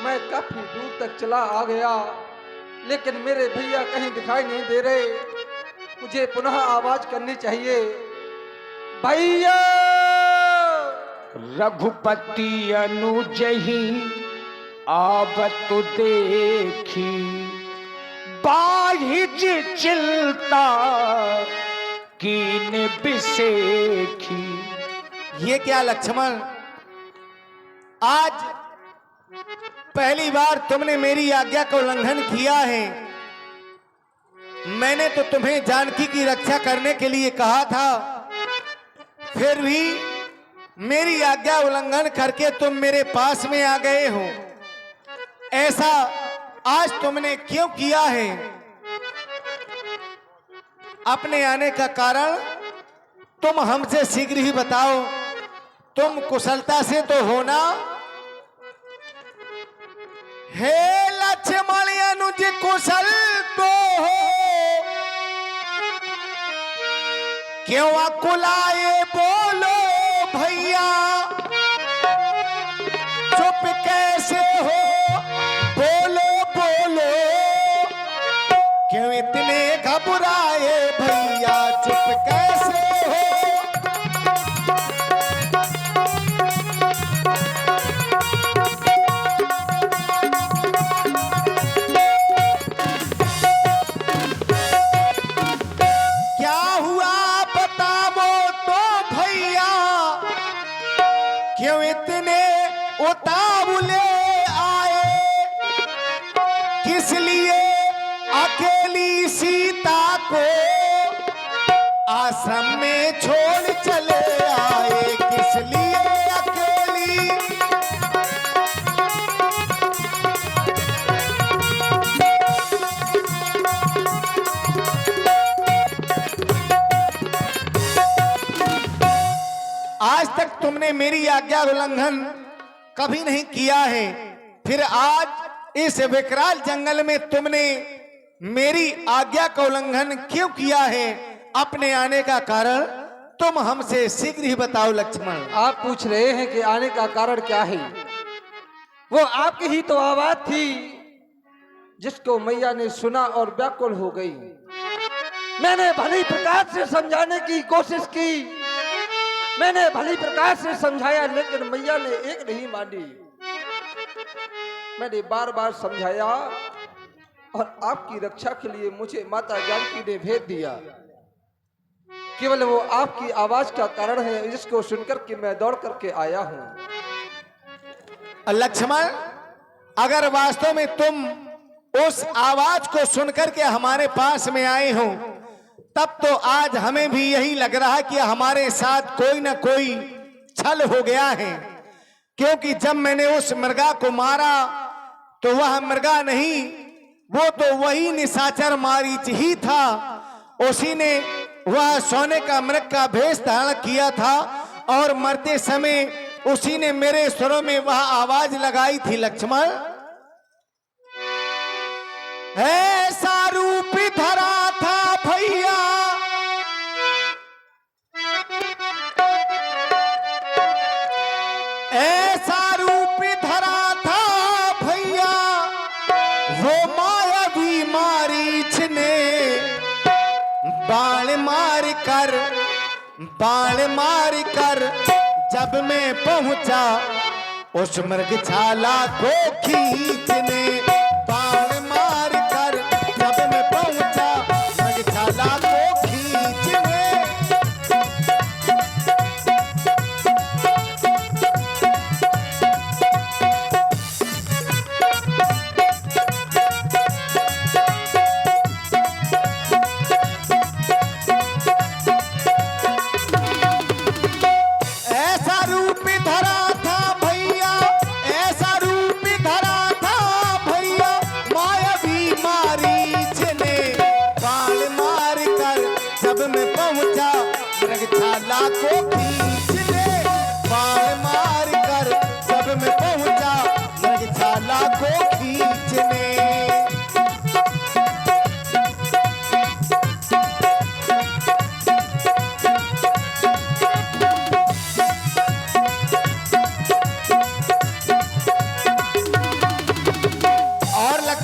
मैं काफी दूर तक चला आ गया, लेकिन मेरे भैया कहीं दिखाई नहीं दे रहे। मुझे पुनः आवाज करनी चाहिए, भैया। रघुपति अनुजहि आवत देखी, बाहिज चिलता कीन बिसेखी। ये क्या लक्ष्मण, आज पहली बार तुमने मेरी आज्ञा का उल्लंघन किया है। मैंने तो तुम्हें जानकी की रक्षा करने के लिए कहा था, फिर भी मेरी आज्ञा उल्लंघन करके तुम मेरे पास में आ गए हो। ऐसा आज तुमने क्यों किया है? अपने आने का कारण तुम हमसे शीघ्र ही बताओ। तुम कुशलता से तो हो ना? हे लक्ष्मण अनुज कुशल तो हो, क्यों अकुलाए बोलो भैया, चुप कैसे हो बोलो बोलो, क्यों इतने घबराए भैया, चुप कैसे हो? क्या हुआ बताओ तो भैया, क्यों इतने उतावले आए, किस लिए अकेली सीता को आश्रम में छोड़ चले आए, किस लिए अकेली? आज तक तुमने मेरी आज्ञा उल्लंघन कभी नहीं किया है, फिर आज इस विकराल जंगल में तुमने मेरी आज्ञा का उल्लंघन क्यों किया है? अपने आने का कारण तुम हमसे शीघ्र ही बताओ लक्ष्मण। आप पूछ रहे हैं कि आने का कारण क्या है? वो आपकी ही तो आवाज थी जिसको मैया ने सुना और व्याकुल हो गई। मैंने भली प्रकार से समझाने की कोशिश की, मैंने भली प्रकार से समझाया, लेकिन मैया ने एक नहीं मानी। मैंने बार बार समझाया और आपकी रक्षा के लिए मुझे माता जानकी ने भेज दिया। केवल वो आपकी आवाज का कारण है जिसको सुनकर के मैं दौड़ करके आया हूं। लक्ष्मण, अगर वास्तव में तुम उस आवाज को सुनकर के हमारे पास में आए हो, तब तो आज हमें भी यही लग रहा है कि हमारे साथ कोई ना कोई छल हो गया है। क्योंकि जब मैंने उस मृगा को मारा तो वह मृगा नहीं, वो तो वही निशाचर मारीच ही था। उसी ने वह सोने का मृग का भेष धारण किया था और मरते समय उसी ने मेरे स्वरों में वह आवाज लगाई थी। लक्ष्मण, ऐसा रूप धरा था भैया, ऐसा रूप धरा था भैया, वो मायावी मारीच ने बाण मार कर जब मैं पहुंचा उस मृगशाला को खींचने, बाण मार कर जब मैं पहुंचा मृगशाला को खींचने। ऐसा रूप धरा था भैया, ऐसा रूप धरा था भैया, मायावी मारीच ने बाण मार कर जब मैं पहुंचा मृगशाला को खींचने, बाण मार कर जब मैं पहुंचा मृगशाला को खींचने।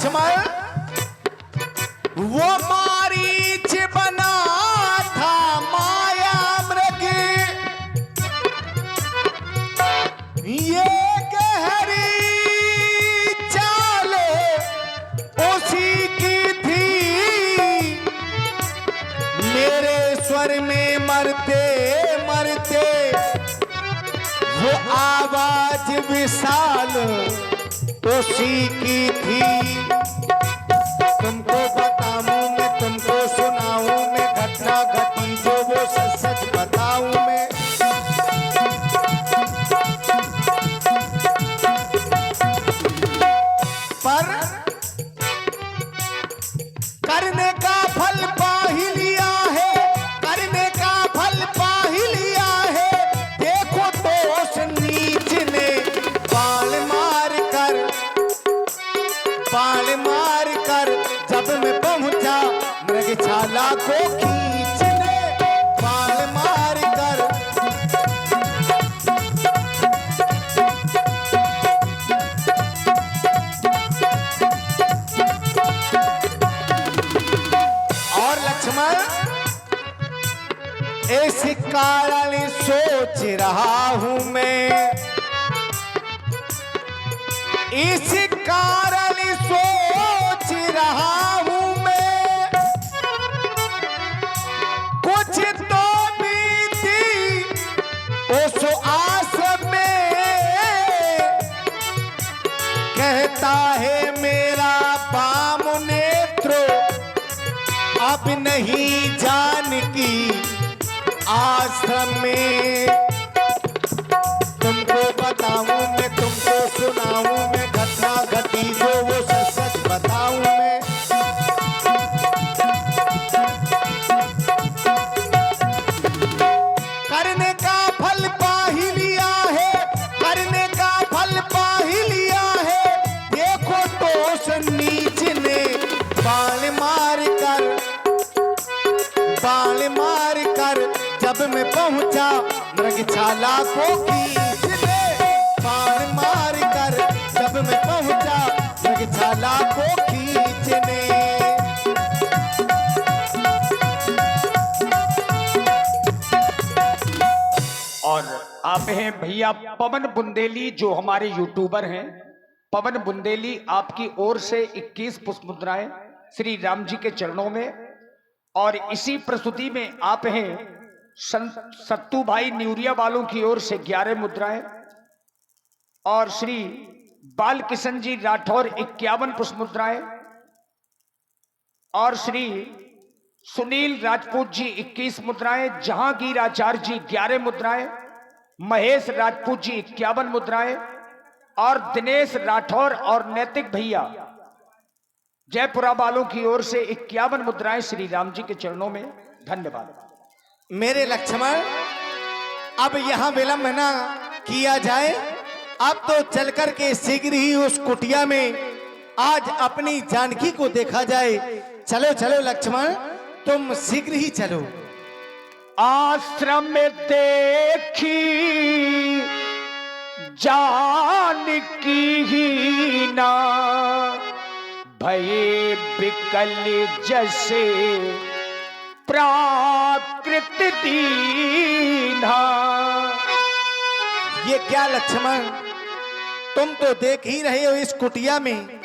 लक्ष्मण, वो मारीच बना था माया मृग, ये गहरी चाल उसी की थी, मेरे स्वर में मरते मरते वो आवाज विशाल उसी की थी। तुमको बताऊं मैं, तुमको सुनाऊं मैं, घटना घटी जो वो सच सच बताऊं मैं। पर करने का फल पा ही लिया है, करने का फल पा ही लिया है। देखो तो उस नीच ने बाल मार कर जब मैं पहुंचा मृगशाला को खींचने, बाल मार कर। और लक्ष्मण, इस कारण सोच रहा हूं मैं, इस कारण सोच रहा हूं मैं, कुछ तो बीती उस आस में, कहता है मेरा बाम नेत्र अब नहीं जानकी आश्रम में। तुमको बताऊं मैं, तुमको सुनाऊं मैं, घटना घटी जो वो सच सच बताऊं मैं। करने का फल पा ही लिया है, करने का फल पा ही लिया है। देखो तो उस नीच ने बाल मार कर जब मैं पहुंचा मृगशाला को खींचने, बाल मार कर जब मैं पहुंचा मृगशाला को खींचने। और आप हैं भैया पवन बुंदेली, जो हमारे यूट्यूबर हैं। पवन बुंदेली, आपकी ओर से 21 पुष्प मुद्राएं श्री राम जी के चरणों में। और इसी प्रस्तुति में आप हैं सत्तू भाई न्यूरिया वालों की ओर से 11 मुद्राएं, और श्री बाल किशन जी राठौर 51 पुष्प मुद्राएं, और श्री सुनील राजपूत जी 21 मुद्राएं, जहांगीर आचार्य जी 11 मुद्राएं, महेश राजपूत जी 51 मुद्राएं, और दिनेश राठौर और नैतिक भैया जयपुरा वालों की ओर से 51 मुद्राएं श्री राम जी के चरणों में। धन्यवाद। मेरे लक्ष्मण, अब यहां विलंब न किया जाए, अब तो चल कर के शीघ्र ही उस कुटिया में आज अपनी जानकी को देखा जाए। चलो चलो लक्ष्मण, तुम शीघ्र ही चलो। आश्रम में देखी जानकी ही ना, भये बिकल जैसे प्राकृत दीना। ये क्या लक्ष्मण, तुम तो देख ही रहे हो इस कुटिया में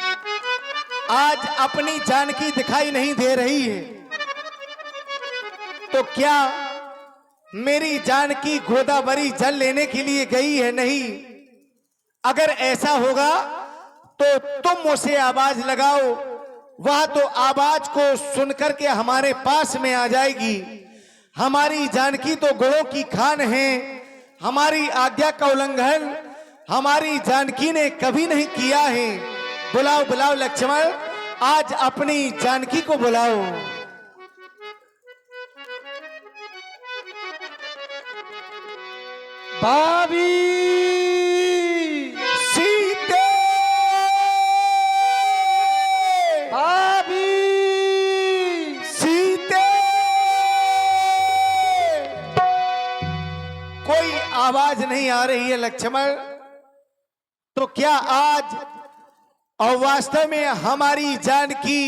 आज अपनी जानकी दिखाई नहीं दे रही है। तो क्या मेरी जानकी गोदावरी जल लेने के लिए गई है? नहीं। अगर ऐसा होगा तो तुम उसे आवाज लगाओ, वह तो आवाज को सुनकर के हमारे पास में आ जाएगी। हमारी जानकी तो गुणों की खान है, हमारी आज्ञा का उल्लंघन हमारी जानकी ने कभी नहीं किया है। बुलाओ बुलाओ लक्ष्मण, आज अपनी जानकी को बुलाओ। भाभी सीते, भाभी सीते, कोई आवाज नहीं आ रही है लक्ष्मण। तो क्या आज और वास्तव में हमारी जानकी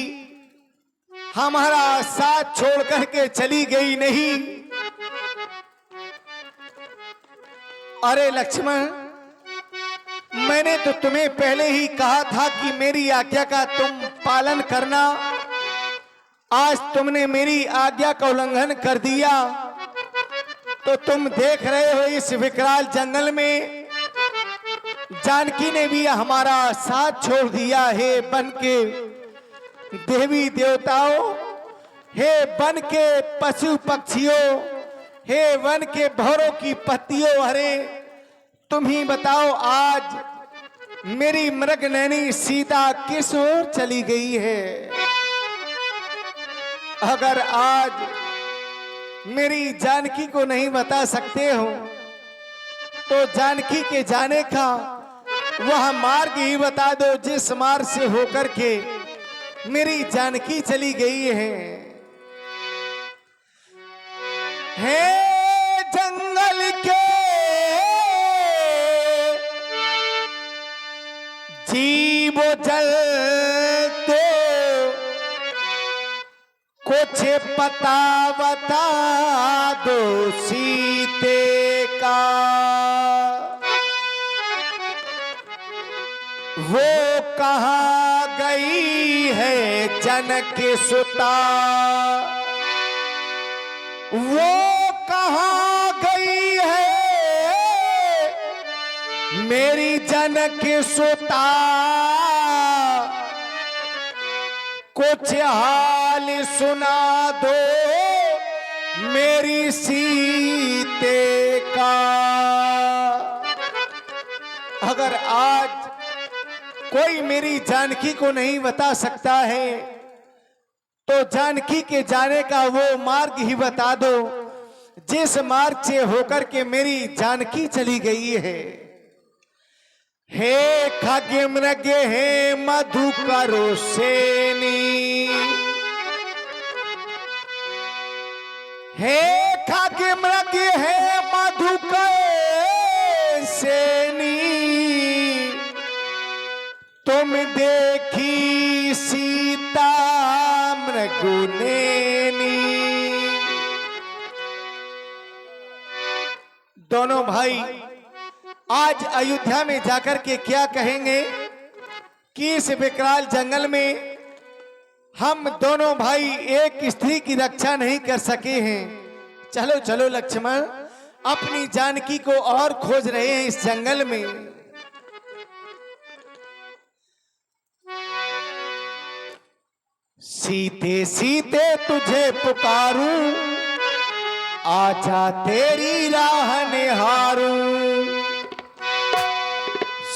हमारा साथ छोड़ करके चली गई नहीं। अरे लक्ष्मण, मैंने तो तुम्हें पहले ही कहा था कि मेरी आज्ञा का तुम पालन करना। आज तुमने मेरी आज्ञा का उल्लंघन कर दिया, तो तुम देख रहे हो इस विकराल जंगल में जानकी ने भी हमारा साथ छोड़ दिया। हे बन के देवी देवताओं, हे बन के पशु पक्षियों, हे वन के भौरों की पत्तियों, अरे तुम ही बताओ आज मेरी मृगनयनी सीता किस ओर चली गई है। अगर आज मेरी जानकी को नहीं बता सकते हो तो जानकी के जाने का वह मार्ग ही बता दो जिस मार्ग से होकर के मेरी जानकी चली गई है। जंगल के जीव जल तो कुछ पता बता दो सीते का, वो कहाँ गई है जनक सुता, वो कहाँ गई है मेरी जनक सुता, कुछ हाल सुना दो मेरी सीते का। अगर आज कोई मेरी जानकी को नहीं बता सकता है तो जानकी के जाने का वो मार्ग ही बता दो जिस मार्ग से होकर के मेरी जानकी चली गई है। हे खगे मृगे हे मधुकरो सेनी, हे खगे मृगे हे मधुकर सेनी, तुम देखी सीता मृगुनेनी। दोनों भाई आज अयोध्या में जाकर के क्या कहेंगे कि इस विकराल जंगल में हम दोनों भाई एक स्त्री की रक्षा नहीं कर सके हैं। चलो चलो लक्ष्मण, अपनी जानकी को और खोज रहे हैं इस जंगल में। सीते सीते तुझे पुकारूं, आजा तेरी राह निहारूं।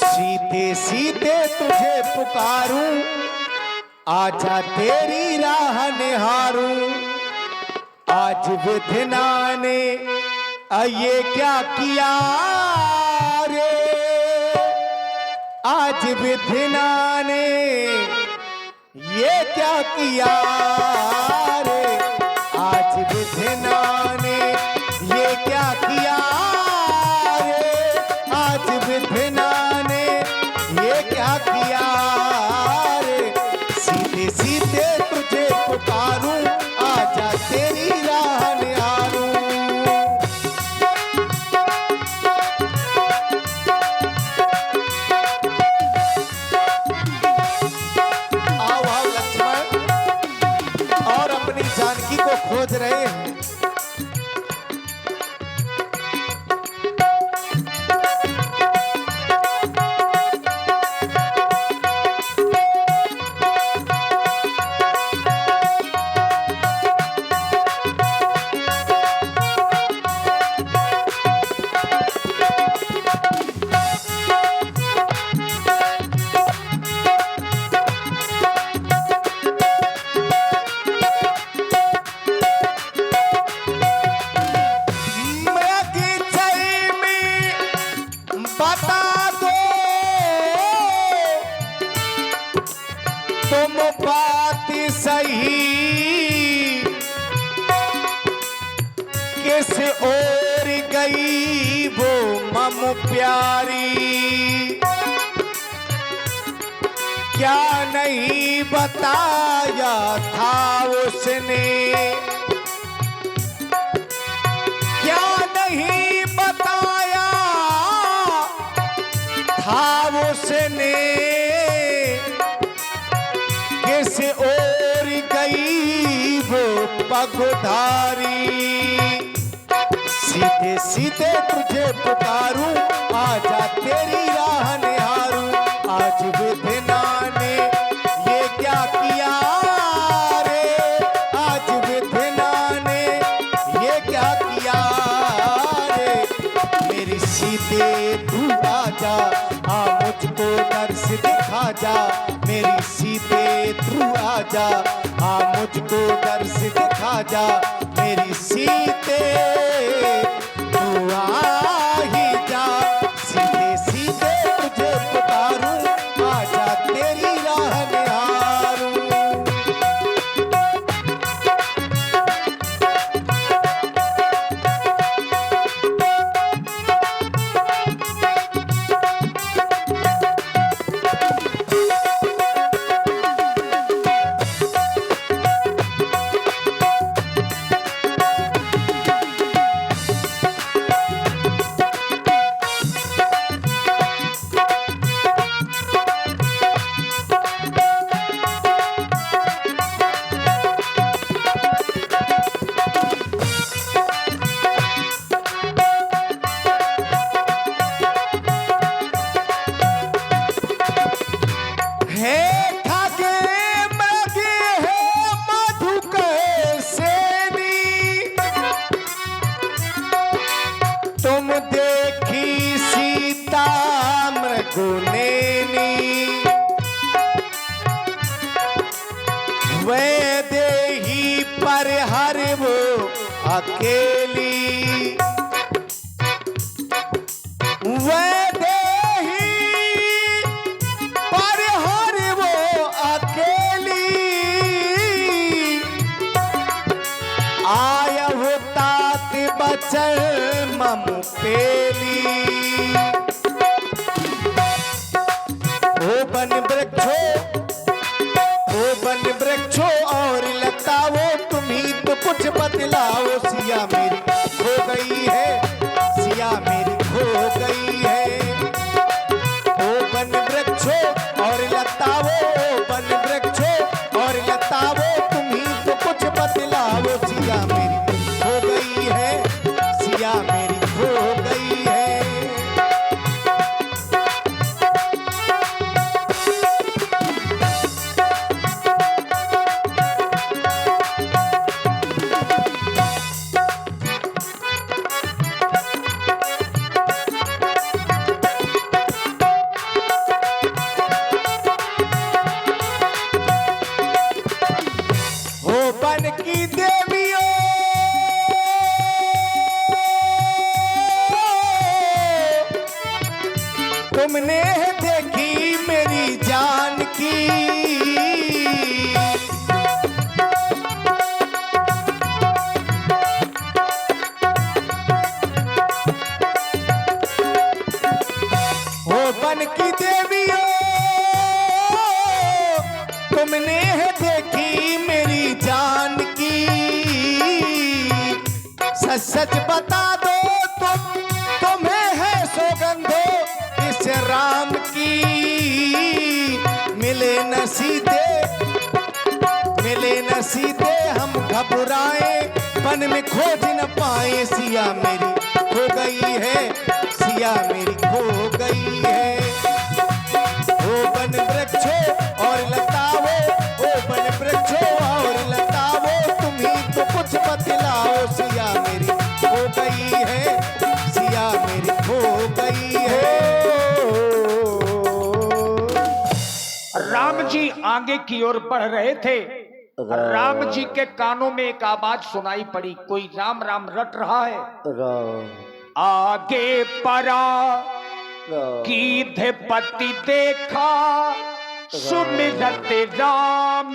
सीते सीते तुझे पुकारूं, आजा तेरी राह निहारूं। आज विधना ने ये क्या किया रे, आज विधना ने ये क्या किया रे, आज विधना ने ये क्या किया रे, आज विधना ने ये क्या किया रे। सीधे सीधे तुझे पुकारूं, आजा तेरी राह निहारूं। जानकी को खोज रहे हैं। तुम बात सही किस ओर गई वो मम प्यारी, क्या नहीं बताया था उसने, क्या नहीं बताया था उसने, किस ओर गई वो पगधारी। सीधे सीधे तुझे पुकारूं, आजा तेरी राह निहारूं। आज विधना ने ये क्या किया रे, आज विधना ने ये क्या किया रे। मेरी सीधे तू आजा, आ मुझको दर्श दिखा जा। मेरी सीधे तू आजा, आ मुझको दर्श दिखा जा। मेरी सीधे तू आ ही जा, सीधे सीधे तुझे पुकारूं, आजा तेरी राह निहारूं। तुम देखी सीता मृगुनेनी, वे देही पर हर वो अकेली। वे देही पर हर वो अकेली। आया वो तात बचल मम पेली। ओ बन वृक्षो और लताओ, तुम ही तो कुछ बतलाओ। सिया मेरी खो गई है, सिया मेरी खो गई है। ओ बन वृक्षो और लताओ, बन वृक्षो और लताओ, तुम ही तो कुछ बतलाओ। सिया मेरी खो गई है, सिया मेरी खो गई है। बन की देवियों तुमने देखी मेरी जान की। हो बन की देवियों तुमने देखी मेरी जान की। सच सच बता दो तुम्हें है सौगंधो इस राम की। मिले न सीधे हम घबराए, वन में खोज न पाए। सिया मेरी खो गई है, सिया मेरी खो गई है। ओ बन वृक्षो और लताओ, ओ बन वृक्षो और लताओ, तुम ही तो कुछ बतलाओ। सिया मेरी खो गई है, सिया मेरी खो गई है। राम जी आगे की ओर बढ़ रहे थे। राम जी के कानों में एक आवाज सुनाई पड़ी, कोई राम राम रट रहा है। आगे परा कीधेपति देखा, सुमिरत राम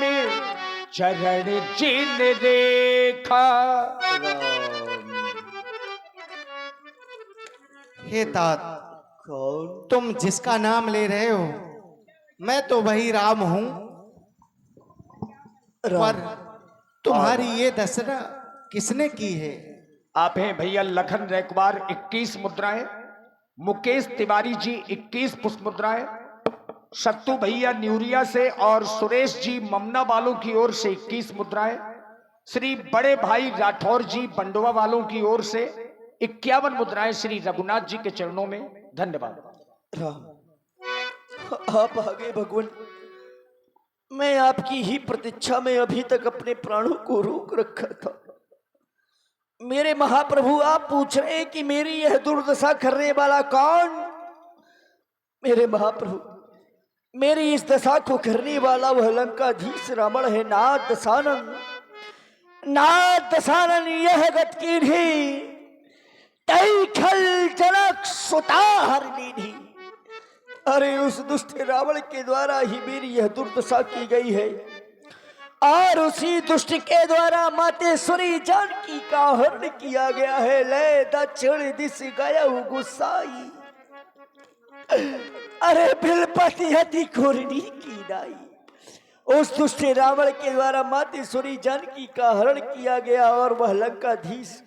चरण जिन रेखा। हे तात, तुम जिसका नाम ले रहे हो मैं तो वही राम हूं, पर तुम्हारी ये दशा किसने की है? आप हैं भैया लखन रैकवार 21 मुद्राएं, मुकेश तिवारी जी 21 पुष्प मुद्राएं, सत्तू भैया न्यूरिया से और सुरेश जी ममना वालों की ओर से 21 मुद्राएं, श्री बड़े भाई राठौर जी बंडवा वालों की ओर से 51 मुद्राएं श्री रघुनाथ जी के चरणों में। धन्यवाद। राम, आप आगे भगवान। मैं आपकी ही प्रतीक्षा में अभी तक अपने प्राणों को रोक रखा था। मेरे महाप्रभु, आप पूछ रहे हैं कि मेरी यह दुर्दशा करने वाला कौन? मेरे महाप्रभु, मेरी इस दशा को करने वाला वह लंकाधीश रावण है। नाथ दशानन, नाथ दशानन यह गत की नहीं, तई खल जनक सुता हर लीधी। अरे उस दुष्ट रावण के द्वारा ही मेरी यह दुर्दशा की गई है, और उसी दुष्ट के द्वारा मातेश्वरी जानकी का हरण किया गया है। ले दक्षिण दिश गया गुस्साई, अरे बिलपति हति खुरनी की नाई। उस दुष्ट रावण के द्वारा मातेश्वरी जानकी का हरण किया गया, और वह लंकाधीश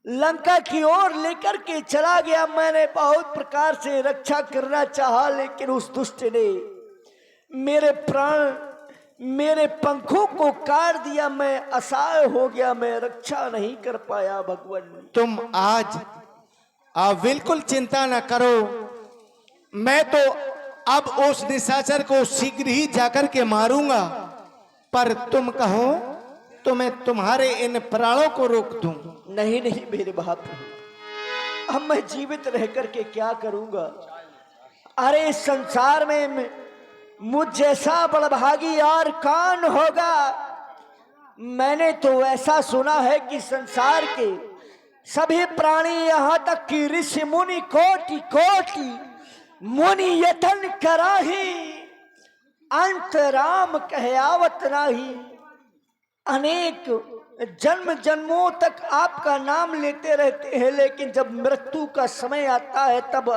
लंका की ओर लेकर के चला गया। मैंने बहुत प्रकार से रक्षा करना चाहा, लेकिन उस दुष्ट ने मेरे प्राण, मेरे पंखों को काट दिया। मैं असहाय हो गया, मैं रक्षा नहीं कर पाया भगवान। तुम आज आप बिल्कुल चिंता न करो, मैं तो अब उस निशाचर को शीघ्र ही जाकर के मारूंगा, पर तुम कहो तो मैं तुम्हारे इन प्राणों को रोक दूं। नहीं नहीं मेरे महाप्रभु, अब मैं जीवित रह करके क्या करूंगा? अरे इस संसार में मुझ जैसा बड़भागी और कौन होगा? मैंने तो ऐसा सुना है कि संसार के सभी प्राणी, यहाँ तक कि ऋषि मुनि कोटि कोटि मुनि यतन कराही, अंत राम कहे आवत नाही। अनेक जन्म जन्मों तक आपका नाम लेते रहते हैं, लेकिन जब मृत्यु का समय आता है तब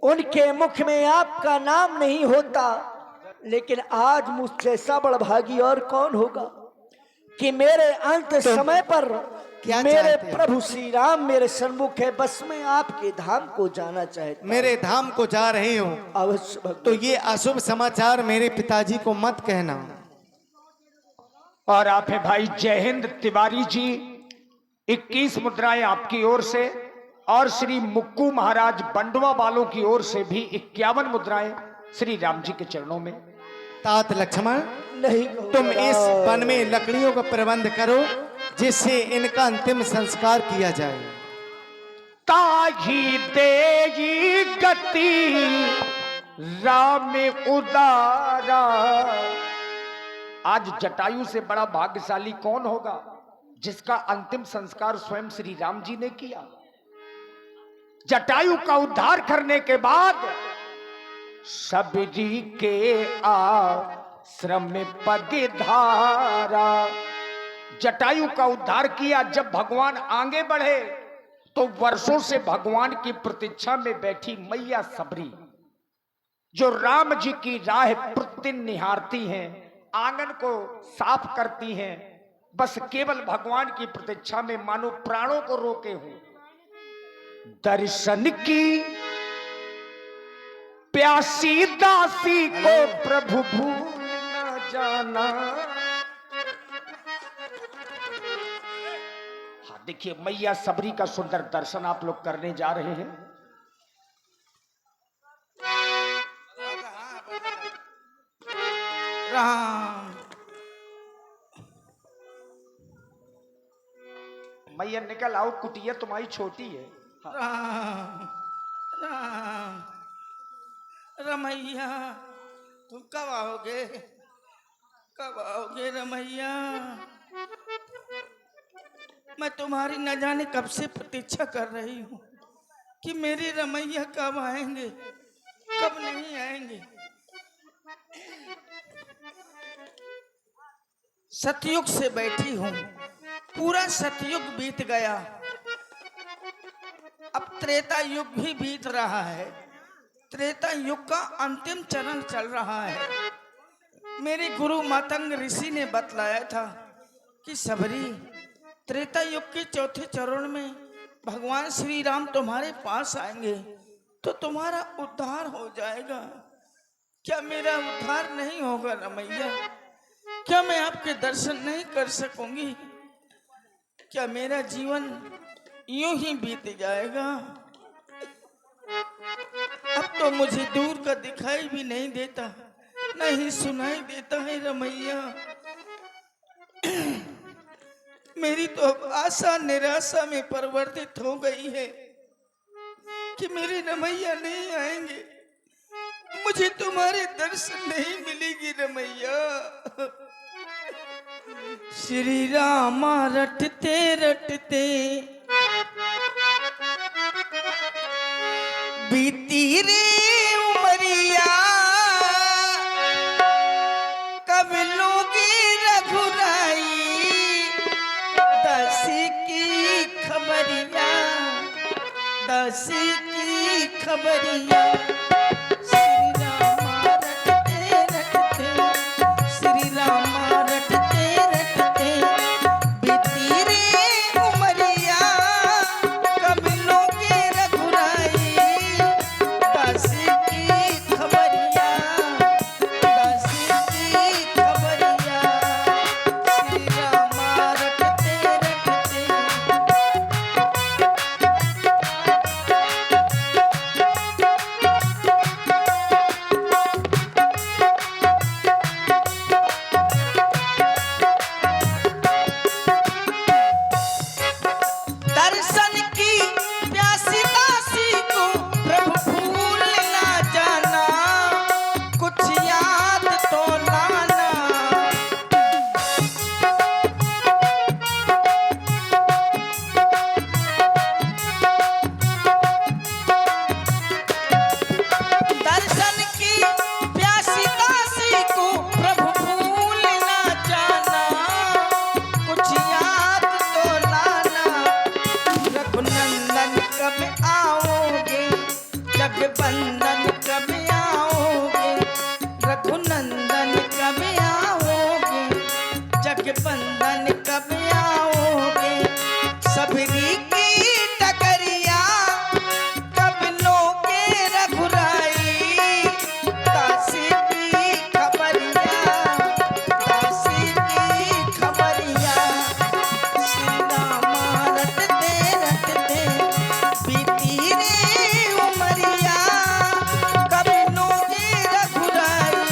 उनके मुख में आपका नाम नहीं होता। लेकिन आज मुझ जैसा बड़भागी और कौन होगा कि मेरे अंत समय पर मेरे प्रभु श्री राम मेरे सन्मुख है। बस मैं आपके धाम को जाना चाहता। मेरे धाम को जा रहे हो? अवश्य। तो ये अशुभ समाचार मेरे पिताजी को मत कहना। और आप हैं भाई जय हिंद तिवारी जी 21 मुद्राएं आपकी ओर से, और श्री मुक्कू महाराज बंडवा वालों की ओर से भी 51 मुद्राएं श्री राम जी के चरणों में। तात लक्ष्मण, नहीं, तुम इस वन में लकड़ियों का प्रबंध करो, जिससे इनका अंतिम संस्कार किया जाए। ताही देगी गति राम उदारा। आज जटायु से बड़ा भाग्यशाली कौन होगा जिसका अंतिम संस्कार स्वयं श्री राम जी ने किया। जटायु का उद्धार करने के बाद सबरी के आश्रम में पगधारा। जटायु का उद्धार किया। जब भगवान आगे बढ़े तो वर्षों से भगवान की प्रतीक्षा में बैठी मैया सबरी, जो राम जी की राह प्रतिदिन निहारती हैं, आंगन को साफ करती हैं, बस केवल भगवान की प्रतीक्षा में मानो प्राणों को रोके हों। दर्शन की प्यासी दासी को प्रभु भूल न जाना। हाँ देखिए, मैया सबरी का सुंदर दर्शन आप लोग करने जा रहे हैं। राम, मैया निकल आओ, कुटिया तुम्हारी छोटी है। राम, राम, रमैया, तुम कब आओगे? कब आओगे रमैया? मैं तुम्हारी न जाने कब से प्रतीक्षा कर रही हूँ कि मेरी रमैया कब आएंगे, कब नहीं आएंगे। सतयुग से बैठी हूँ, पूरा सतयुग बीत गया, अब त्रेता युग भी बीत रहा है, त्रेता युग का अंतिम चरण चल रहा है। मेरे गुरु मातंग ऋषि ने बतलाया था कि सबरी, त्रेता युग के चौथे चरण में भगवान श्री राम तुम्हारे पास आएंगे तो तुम्हारा उद्धार हो जाएगा। क्या मेरा उद्धार नहीं होगा रमैया? क्या मैं आपके दर्शन नहीं कर सकूंगी? क्या मेरा जीवन यूं ही बीत जाएगा? अब तो मुझे दूर का दिखाई भी नहीं देता, नहीं सुनाई देता है रमैया। मेरी तो अब आशा निराशा में परिवर्तित हो गई है कि मेरे रमैया नहीं आएंगे, मुझे तुम्हारे दर्शन नहीं मिलेगी रमैया। श्री राम रटते रटते बीती रे उमरिया, कब लोगी रघुराई दासी की खबरिया, दासी की खबरिया। श्री राम रटते रटते, श्री राम रटते रटते बीती रे उमरिया, कब लोगी रघुराई दासी की खबरिया, दासी की खबरिया। श्री राम रटते रटते। दर्शन की प्यासी दासी को प्रभु भूल ना जाना, कुछ याद तो लाना। दर्शन की प्यासी दासी को प्रभु भूल ना जाना, कुछ याद तो लाना। रघुनंदन कब आओगे, जगबंदन कब आओगे, रघुनंदन कब आओगे, जगबंदन कब आओगे। सबरी की टकरिया कब लोगे रघुराई, दासी की खबरिया, दासी की खबरिया। श्री राम रटते रटते बीती रे उमरिया, कब लोगे रघुराई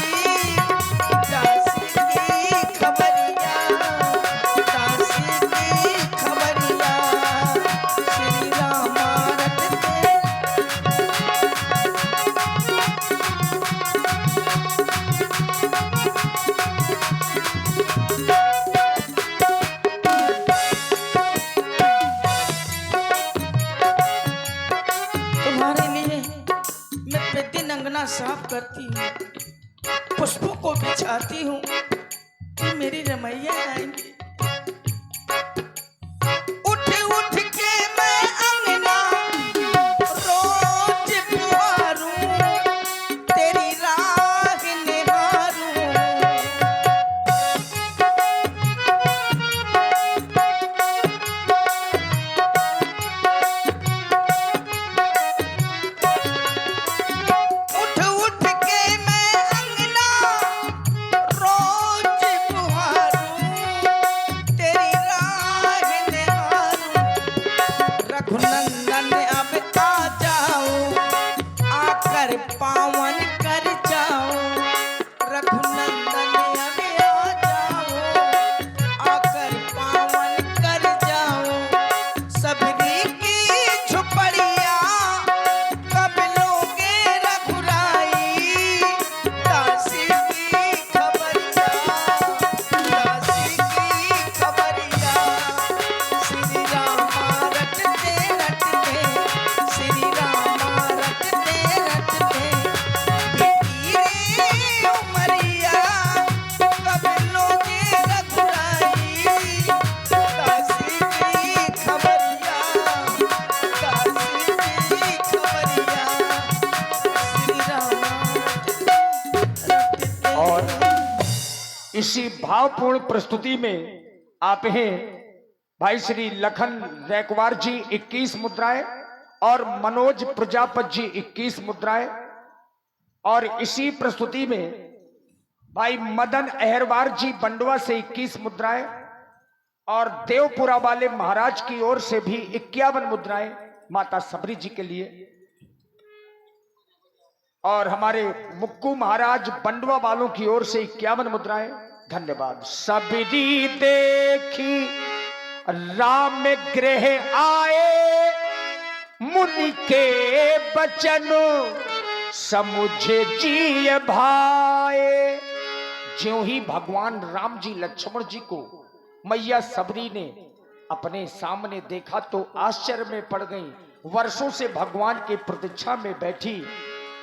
दासी की खबरिया, दासी की खबरिया। श्री राम रटते। तुम्हारे लिए मैं प्रतिदिन अंगना साफ करती हूँ, पुष्पों को बिछाती हूँ कि मेरी रमैया आएंगी। उठ उठ के मैं अंगना रोज पुआरूं, तेरी राह निहारूं। उठ उठ के मैं अंगना रोज पुआरूं, और इसी भावपूर्ण प्रस्तुति में आप हैं भाई श्री लखन रैकवार जी 21 मुद्राएं और मनोज प्रजापत जी 21 मुद्राएं, और इसी प्रस्तुति में भाई मदन अहरवार जी बंडवा से 21 मुद्राएं और देवपुरा वाले महाराज की ओर से भी 51 मुद्राएं माता सबरी जी के लिए, और हमारे मुक्कू महाराज बंडवा वालों की ओर से 51 मुद्राएं। धन्यवाद। सबरी देखी राम गृह आए, मुनि के बचन समुझे जी भाए। ज्यों ही भगवान राम जी लक्ष्मण जी को मैया सबरी ने अपने सामने देखा तो आश्चर्य में पड़ गई। वर्षों से भगवान के प्रतीक्षा में बैठी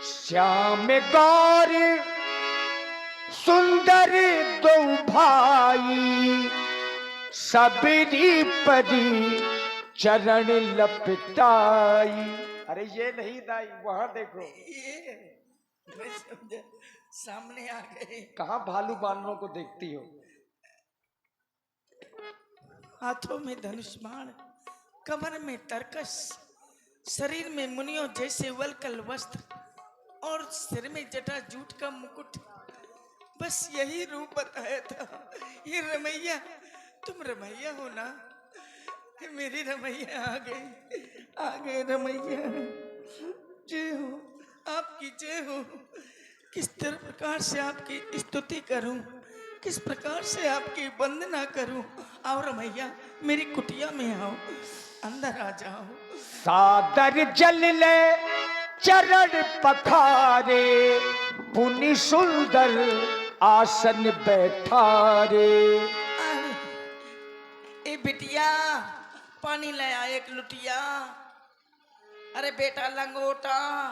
श्याम गौर सुंदर दो भाई, सबरी परी चरण लपटाई। अरे ये नहीं दाई, वहां देखो, ये मैं समझा सामने आ गए। कहां भालू बानरों को देखती हो? हाथों में धनुष बाण, कमर में तरकस, शरीर में मुनियों जैसे वलकल वस्त्र और सिर में जटा जूट का मुकुट। बस यही रूप बताया था। ये रमैया, तुम रमैया हो ना? मेरी रमैया आ गए रमैया। जय हो, आपकी जय हो। किस तरह प्रकार से आपकी स्तुति करूं, किस प्रकार से आपकी वंदना करूं। आओ रमैया, मेरी कुटिया में आओ, अंदर आ जाओ। सादर जल ले चरण पखारे, पुनि सुंदर आसन बैठारे। ए बिटिया, पानी ले आ एक लुटिया। अरे बेटा लंगोटा,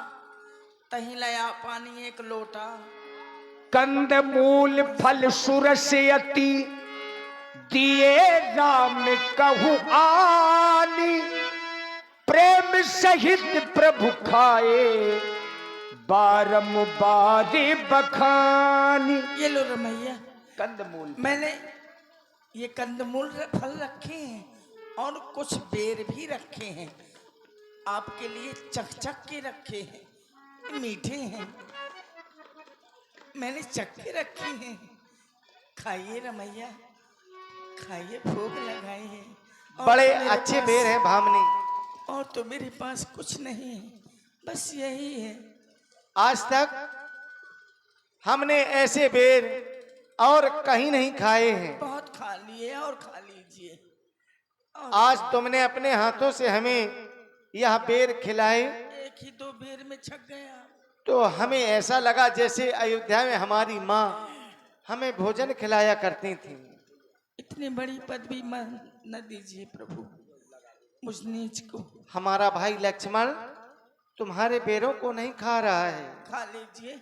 तही ले आ पानी एक लोटा। कंद मूल फल सुरस अति, दिए राम कहु आनी। प्रेम सहित प्रभु खाए, बारंबार बखानी। ये लो रमैया, कंदमूल। मैंने ये कंदमूल फल रखे हैं और कुछ बेर भी रखे हैं। आपके लिए चख के रखे हैं, मीठे हैं। मैंने चख के रखे हैं। खाइए रमैया, खाइए, भूख लगाए हैं। और बड़े तो मेरे अच्छे पास- बेर हैं भामनी। और तो मेरे पास कुछ नहीं है, बस यही है। आज तक हमने ऐसे बेर और कहीं नहीं खाए हैं। बहुत खा लिए और खा लीजिए। और आज तुमने अपने हाथों से हमें यह बेर खिलाए एक ही दो बेर में छक गया। तो हमें ऐसा लगा जैसे अयोध्या में हमारी माँ हमें भोजन खिलाया करती थी। इतनी बड़ी पदवी न दीजिए प्रभु मुझ नीच को। हमारा भाई लक्ष्मण तुम्हारे बेरों को नहीं खा रहा है। खा लीजिए।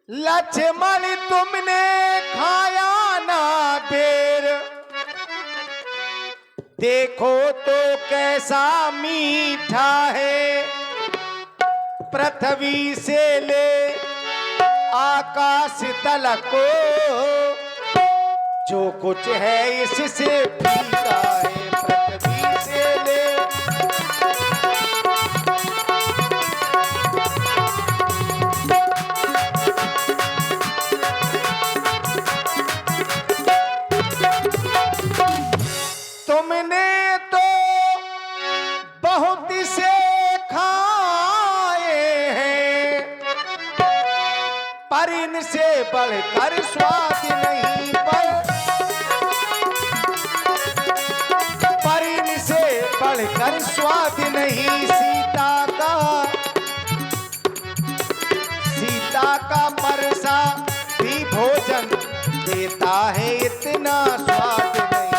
लक्ष्मण तुमने खाया ना बेर, देखो तो कैसा मीठा है। पृथ्वी से ले आकाश तलक को, जो कुछ है इससे फीका है। पृथ्वी से ले तुमने तो बहुत से खाए हैं, पर इनसे बढ़कर स्वाद नहीं। पर इनसे बढ़कर स्वाद नहीं। सीता का परसा भी भोजन देता है, इतना स्वाद नहीं।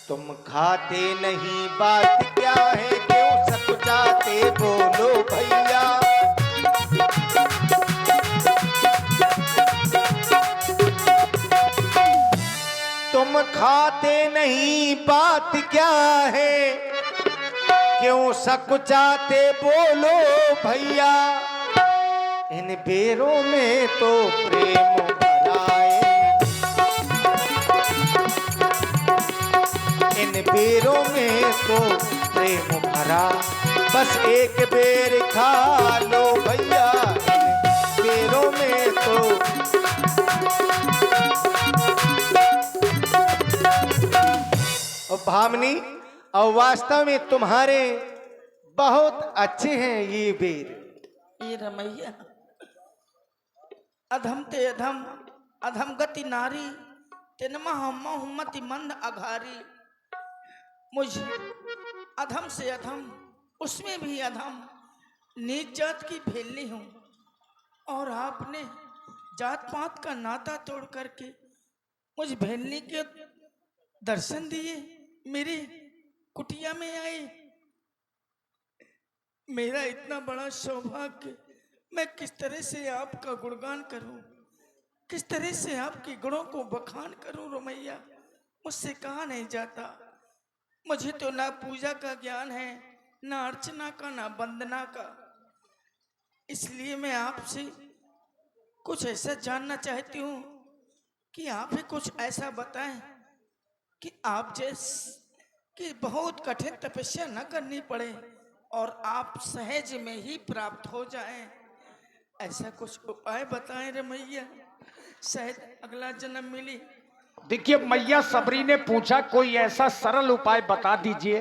तुम खाते नहीं, बात क्या है, क्यों सकुचाते बोलो भैया। तुम खाते नहीं, बात क्या है? क्यों सकुचाते बोलो भैया, इन बेरों में तो प्रेम भरा है, इन बेरों में तो प्रेम भरा। बस एक बेर खा लो भैया, इन बेरों में तो। और भामनी, और वास्तव में तुम्हारे बहुत अच्छे हैं ये बेर। ये रमैया अधम ते अधम, अधम गति नारी, तेनमा हुम्मति मंद अघारी। मुझ अधम से अधम, उसमें भी अधम, नीच जात की भेलनी हूँ। और आपने जात पात का नाता तोड़ करके मुझ भेलनी के दर्शन दिए, मेरी कुटिया में आए। मेरा इतना बड़ा सौभाग्य, मैं किस तरह से आपका गुणगान करूं, किस तरह से आपके गुणों को बखान करूं रमैया, मुझसे कहा नहीं जाता। मुझे तो ना पूजा का ज्ञान है, ना अर्चना का, ना वंदना का। इसलिए मैं आपसे कुछ ऐसा जानना चाहती हूँ कि आप ही कुछ ऐसा बताएं कि आप कि बहुत कठिन तपस्या न करनी पड़े और आप सहज में ही प्राप्त हो जाएं। ऐसा कुछ उपाय बताएं रमैया, शायद अगला जन्म मिली। देखिए मैया सबरी ने पूछा कोई ऐसा सरल उपाय बता दीजिए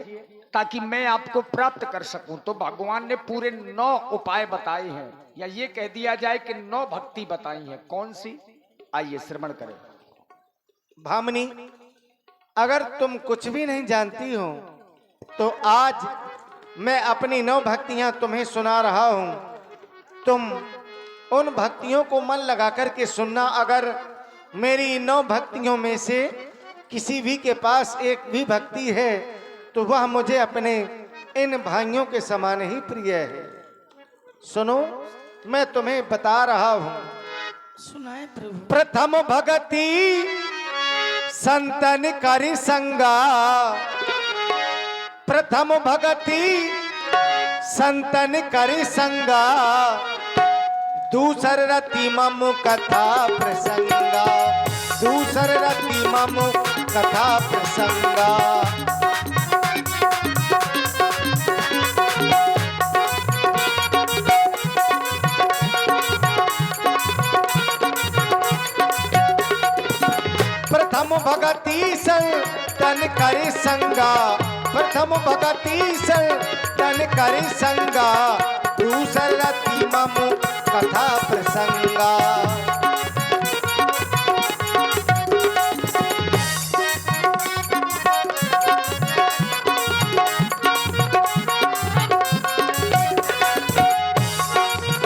ताकि मैं आपको प्राप्त कर सकूं। तो भगवान ने पूरे 9 उपाय बताए हैं, या ये कह दिया जाए कि 9 भक्ति बताई है। कौन सी, आइए श्रवण करें। भामनी, अगर तुम कुछ भी नहीं जानती हो तो आज मैं अपनी 9 भक्तियां तुम्हें सुना रहा हूं। तुम उन भक्तियों को मन लगा करके सुनना। अगर मेरी 9 भक्तियों में से किसी भी के पास एक भी भक्ति है तो वह मुझे अपने इन भाइयों के समान ही प्रिय है। सुनो, मैं तुम्हें बता रहा हूं। सुनाए प्रभु। प्रथम भगति संतन करि संगा, प्रथम भगति संतन करि संगा, दूसर रति मम कथा प्रसंगा, दूसर रति मम कथा प्रसंगा। प्रथम भगति संतन करि संगा, प्रथम भगति संतन करि संगा, दूसर रति मम कथा प्रसंगा।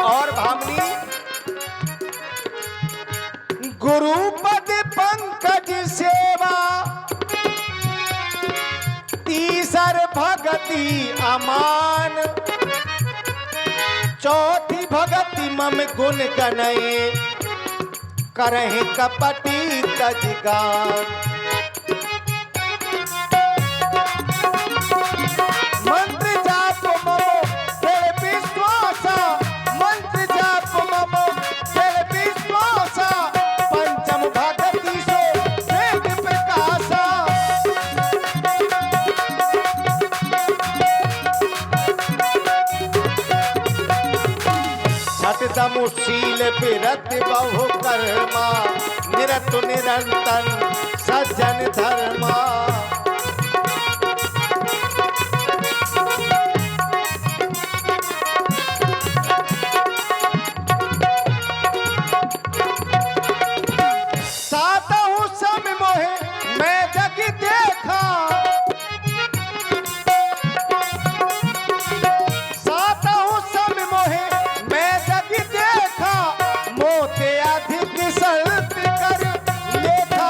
और भामनी, गुरुपद पंकज सेवा, तीसर भगति अमान, चौथी भगति मम गुण गनये, करहि कपटी तजगान। मंत्र जाप मम दृढ़ विश्वासा, मंत्र जाप मम दृढ़ विश्वासा, पंचम भगति सो वेद प्रकाशा। शील विरत बहु कर्मा, निरत निरंतर सज्जन धर्मा। सातहु सम मोहे मैं जग देखा, सातहु सम मोहे मैं जग देखा, मोते अधिक सल्त कर लेखा।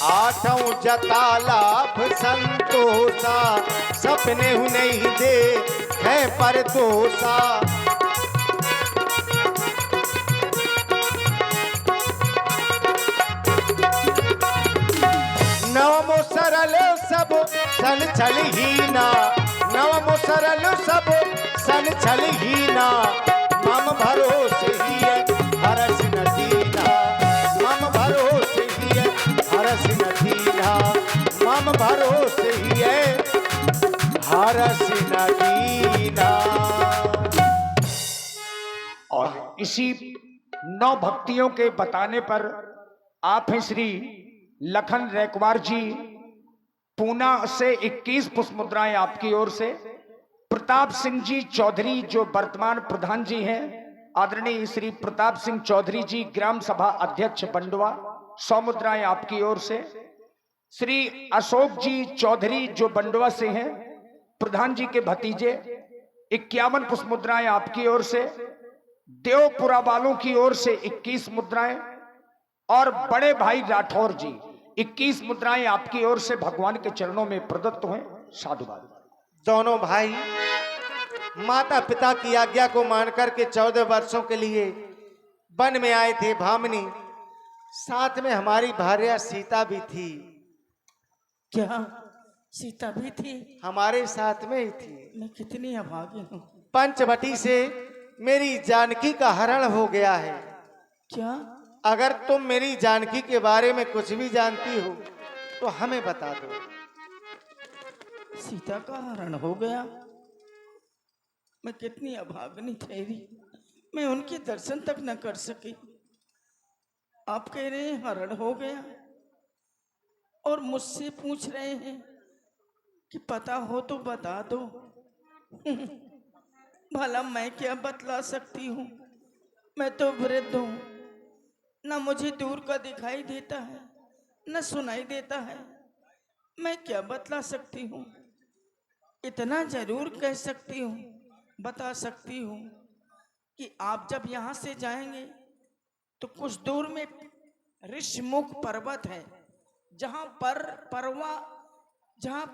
आठों जता लाभ संतोषा, सपने नहीं दे है पर दोषा। सन छलहीना नव मुसरल सब सन छलहीना मम भरोसे ही है हरस न दीना मम भरोसे ही है हरस न दीना मम भरोसे ही है हरस न दीना। और इसी 9 भक्तियों के बताने पर आप हैं श्री लखन रैकवार जी, पूना से 21 पुष्प मुद्राएं आपकी ओर से। प्रताप सिंह जी चौधरी जो वर्तमान प्रधान जी हैं, आदरणीय श्री प्रताप सिंह चौधरी जी ग्राम सभा अध्यक्ष बंडवा, 100 मुद्राएं आपकी ओर से। श्री अशोक जी चौधरी जो बंडवा से हैं, प्रधान जी के भतीजे, 51 पुष्प मुद्राएं आपकी ओर से। देवपुरा वालों की ओर से 21 मुद्राएं और बड़े भाई राठौर जी 21 मुद्राएं आपकी ओर से भगवान के चरणों में प्रदत्त हुए। साधुवाद। दोनों भाई माता पिता की आज्ञा को मानकर के 14 वर्षों के लिए वन में आए थे भामिनी। साथ में हमारी भार्या सीता भी थी। क्या सीता भी थी? हमारे साथ में ही थी। मैं कितनी अभागी हूँ। पंचवटी से मेरी जानकी का हरण हो गया है। क्या? अगर तुम मेरी जानकी के बारे में कुछ भी जानती हो तो हमें बता दो। सीता का हरण हो गया? मैं कितनी अभागनी ठहरी, मैं उनके दर्शन तक न कर सकी। आप कह रहे हैं हरण हो गया और मुझसे पूछ रहे हैं कि पता हो तो बता दो। भला मैं क्या बतला सकती हूँ? मैं तो वृद्ध हूँ, न मुझे दूर का दिखाई देता है न सुनाई देता है। मैं क्या बतला सकती हूँ? इतना जरूर कह सकती हूँ, बता सकती हूँ कि आप जब यहाँ से जाएंगे तो कुछ दूर में ऋषमुख पर्वत है, जहाँ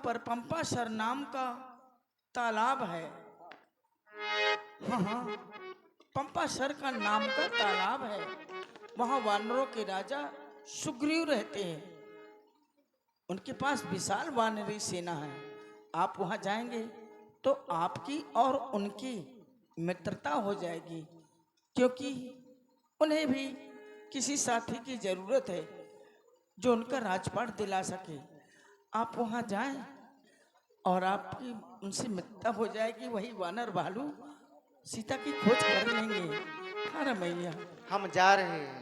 पर पंपासर नाम का तालाब है। हाँ, पंपासर का नाम का तालाब है। वहाँ वानरों के राजा सुग्रीव रहते हैं। उनके पास विशाल वानरी सेना है। आप वहाँ जाएंगे तो आपकी और उनकी मित्रता हो जाएगी, क्योंकि उन्हें भी किसी साथी की जरूरत है जो उनका राजपाट दिला सके। आप वहाँ जाएं और आपकी उनसे मित्रता हो जाएगी। वही वानर भालू सीता की खोज कर लेंगे। हाँ मैया, हम जा रहे हैं।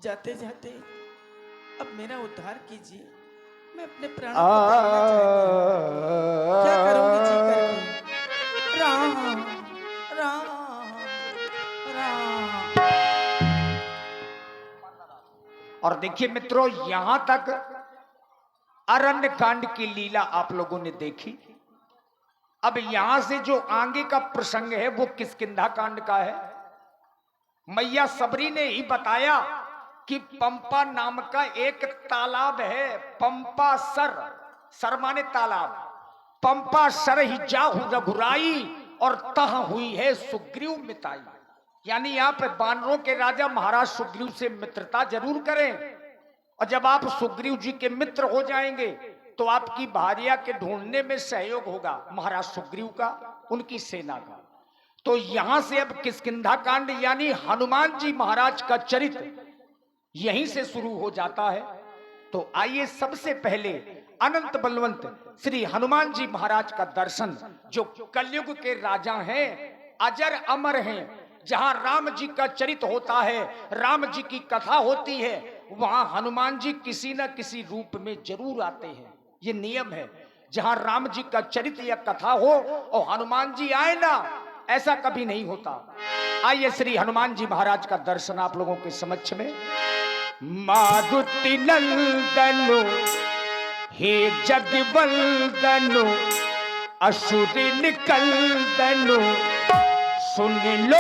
जाते जाते अब मेरा उद्धार कीजिए। मैं अपने प्राणों को त्यागना चाहती हूँ। क्या करूंगी जी करके? राम राम राम। और देखिए मित्रों, यहां तक अरण्य कांड की लीला आप लोगों ने देखी। अब यहां से जो आगे का प्रसंग है वो किष्किंधा कांड का है। मैया सबरी ने ही बताया कि पंपा नाम का एक तालाब है, पंपा सर माने तालाब। पंपा सर ही जाहु रघुराई और तह हुई है सुग्रीव मिताई। यानी आप वानरों के राजा महाराज सुग्रीव से मित्रता जरूर करें, और जब आप सुग्रीव जी के मित्र हो जाएंगे तो आपकी भार्या के ढूंढने में सहयोग होगा महाराज सुग्रीव का, उनकी सेना का। तो यहां से अब किष्किंधा कांड यानी हनुमान जी महाराज का चरित्र यहीं से शुरू हो जाता है। तो आइए सबसे पहले अनंत बलवंत श्री हनुमान जी महाराज का दर्शन, जो कलयुग के राजा हैं, अजर अमर हैं, जहां राम जी का चरित्र होता है, राम जी की कथा होती है, वहां हनुमान जी किसी न किसी रूप में जरूर आते हैं। ये नियम है, जहां राम जी का चरित्र या कथा हो और हनुमान जी आए ना, ऐसा कभी नहीं होता। आइए श्री हनुमान जी महाराज का दर्शन आप लोगों के समक्ष में। मारुति नंदनु हे जगवंदनु असुर निकंदनु सुन लो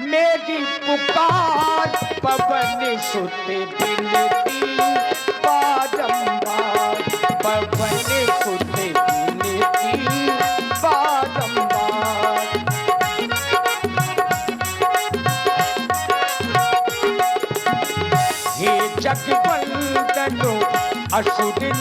मेरी पुकार, पवन सुत बिनती बारंबार, पवन सुत बिनती बारंबार। हे जगवंदनु असुर